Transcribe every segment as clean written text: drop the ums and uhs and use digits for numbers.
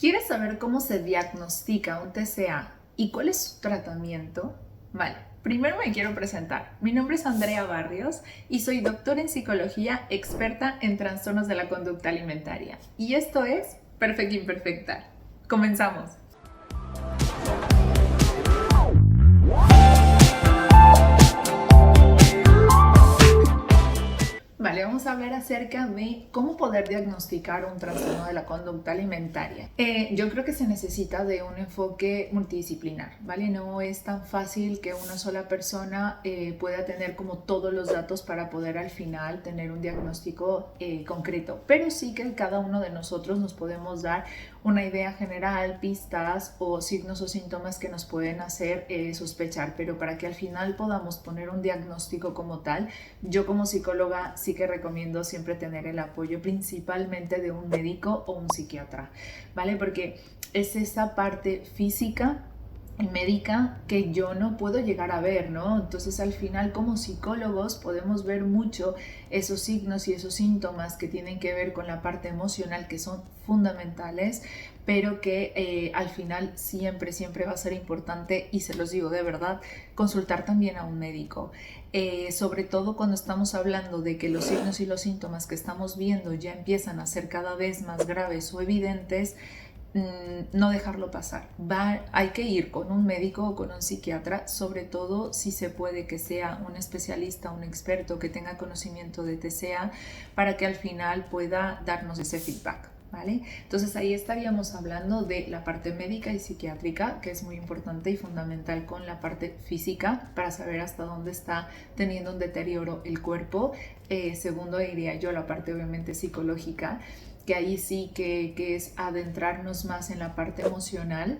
¿Quieres saber cómo se diagnostica un TCA y cuál es su tratamiento? Vale, primero me quiero presentar. Mi nombre es Andrea Barrios y soy doctora en psicología, experta en trastornos de la conducta alimentaria. Y esto es Perfecta Imperfecta. Comenzamos. Vale, vamos a hablar acerca de cómo poder diagnosticar un trastorno de la conducta alimentaria. Yo creo que se necesita de un enfoque multidisciplinar, ¿vale? No es tan fácil que una sola persona pueda tener como todos los datos para poder al final tener un diagnóstico concreto, pero sí que cada uno de nosotros nos podemos dar una idea general, pistas o signos o síntomas que nos pueden hacer sospechar, pero para que al final podamos poner un diagnóstico como tal, yo como psicóloga sí que recomiendo siempre tener el apoyo principalmente de un médico o un psiquiatra, ¿vale? Porque es esa parte física y médica que yo no puedo llegar a ver, ¿no? Entonces al final como psicólogos podemos ver mucho esos signos y esos síntomas que tienen que ver con la parte emocional, que son fundamentales, pero que al final siempre va a ser importante, y se los digo de verdad, consultar también a un médico. Sobre todo cuando estamos hablando de que los signos y los síntomas que estamos viendo ya empiezan a ser cada vez más graves o evidentes, no dejarlo pasar. Hay que ir con un médico o con un psiquiatra, sobre todo si se puede que sea un especialista, un experto que tenga conocimiento de TCA, para que al final pueda darnos ese feedback. ¿Vale? Entonces ahí estaríamos hablando de la parte médica y psiquiátrica, que es muy importante y fundamental, con la parte física para saber hasta dónde está teniendo un deterioro el cuerpo. Segundo diría yo la parte obviamente psicológica, que ahí sí que es adentrarnos más en la parte emocional,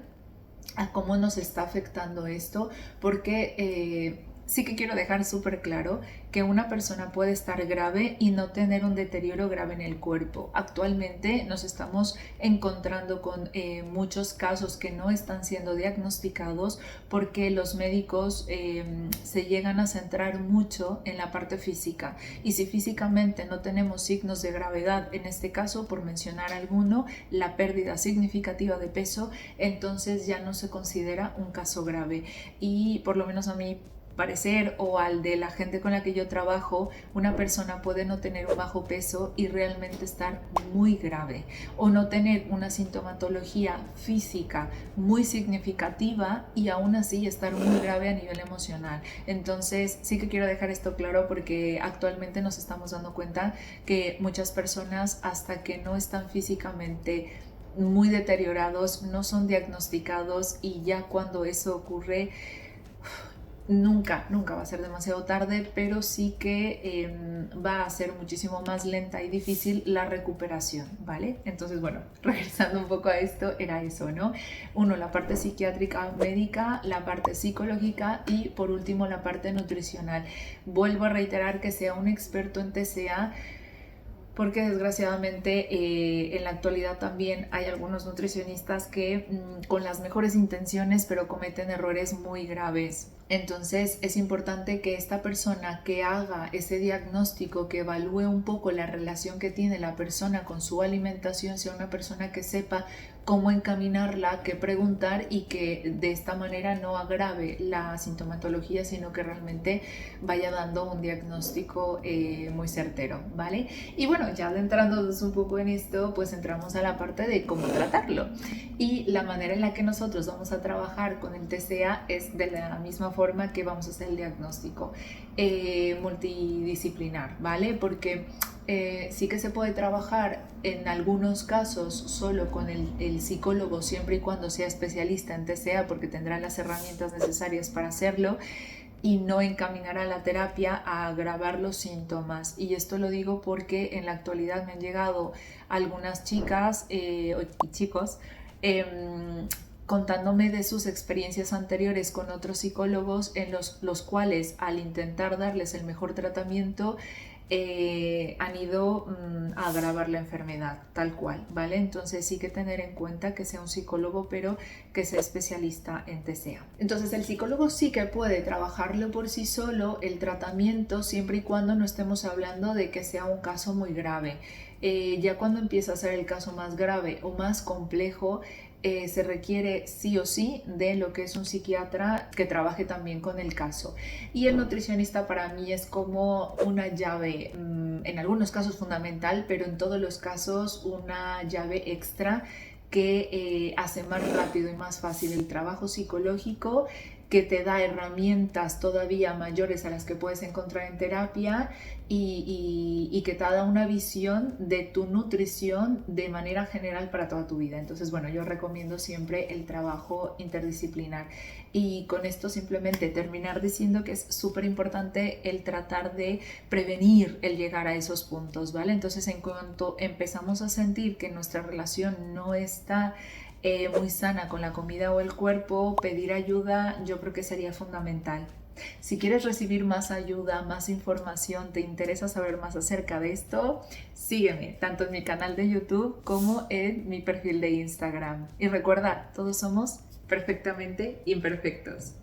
a cómo nos está afectando esto, porque sí que quiero dejar súper claro que una persona puede estar grave y no tener un deterioro grave en el cuerpo. Actualmente nos estamos encontrando con muchos casos que no están siendo diagnosticados porque los médicos se llegan a centrar mucho en la parte física, y si físicamente no tenemos signos de gravedad, en este caso por mencionar alguno, la pérdida significativa de peso, entonces ya no se considera un caso grave. Y por lo menos a mí parecer, o al de la gente con la que yo trabajo, una persona puede no tener un bajo peso y realmente estar muy grave, o no tener una sintomatología física muy significativa y aún así estar muy grave a nivel emocional. Entonces sí que quiero dejar esto claro, porque actualmente nos estamos dando cuenta que muchas personas, hasta que no están físicamente muy deteriorados, no son diagnosticados, y ya cuando eso ocurre, nunca va a ser demasiado tarde, pero sí que va a ser muchísimo más lenta y difícil la recuperación, ¿vale? Entonces, bueno, regresando un poco a esto, era eso, ¿no? Uno, la parte psiquiátrica médica, la parte psicológica y por último la parte nutricional. Vuelvo a reiterar que sea un experto en TCA, porque desgraciadamente en la actualidad también hay algunos nutricionistas que con las mejores intenciones pero cometen errores muy graves. Entonces es importante que esta persona que haga ese diagnóstico, que evalúe un poco la relación que tiene la persona con su alimentación, sea una persona que sepa cómo encaminarla, qué preguntar, y que de esta manera no agrave la sintomatología, sino que realmente vaya dando un diagnóstico muy certero, ¿vale? Y bueno, ya adentrándonos un poco en esto, pues entramos a la parte de cómo tratarlo. Y la manera en la que nosotros vamos a trabajar con el TCA es de la misma forma que vamos a hacer el diagnóstico, multidisciplinar, ¿vale? Porque sí que se puede trabajar en algunos casos solo con el psicólogo, siempre y cuando sea especialista en TCA, porque tendrá las herramientas necesarias para hacerlo, y no encaminar a la terapia a agravar los síntomas. Y esto lo digo porque en la actualidad me han llegado algunas chicas y chicos contándome de sus experiencias anteriores con otros psicólogos, en los cuales, al intentar darles el mejor tratamiento, han ido a agravar la enfermedad, tal cual, ¿vale? Entonces sí que tener en cuenta que sea un psicólogo, pero que sea especialista en TCA. Entonces el psicólogo sí que puede trabajarlo por sí solo, el tratamiento, siempre y cuando no estemos hablando de que sea un caso muy grave. Ya cuando empieza a ser el caso más grave o más complejo, se requiere sí o sí de lo que es un psiquiatra que trabaje también con el caso. Y el nutricionista para mí es como una llave, en algunos casos fundamental, pero en todos los casos una llave extra que hace más rápido y más fácil el trabajo psicológico, que te da herramientas todavía mayores a las que puedes encontrar en terapia y que te da una visión de tu nutrición de manera general para toda tu vida. Entonces, bueno, yo recomiendo siempre el trabajo interdisciplinar. Y con esto simplemente terminar diciendo que es súper importante el tratar de prevenir el llegar a esos puntos, ¿vale? Entonces, en cuanto empezamos a sentir que nuestra relación no está muy sana con la comida o el cuerpo, pedir ayuda yo creo que sería fundamental. Si quieres recibir más ayuda, más información, te interesa saber más acerca de esto, sígueme tanto en mi canal de YouTube como en mi perfil de Instagram. Y recuerda, todos somos perfectamente imperfectos.